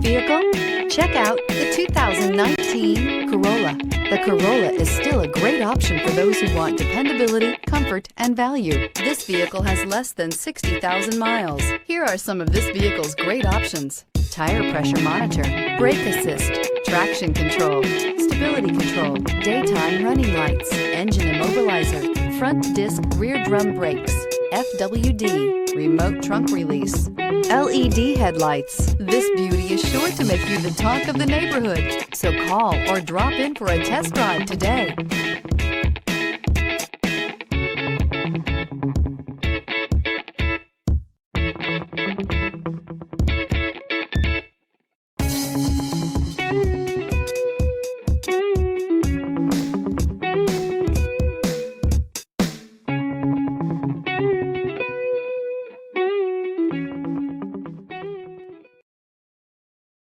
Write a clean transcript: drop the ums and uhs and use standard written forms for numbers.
vehicle? Check out the 2019 Corolla. The Corolla is still a great option for those who want dependability, comfort, and value. This vehicle has less than 60,000 miles. Here are some of this vehicle's great options: tire pressure monitor, brake assist, traction control, stability control, daytime running lights, engine immobilizer, front disc rear drum brakes, FWD, remote trunk release, LED headlights. This beauty is sure to make you the talk of the neighborhood. So call or drop in for a test drive today.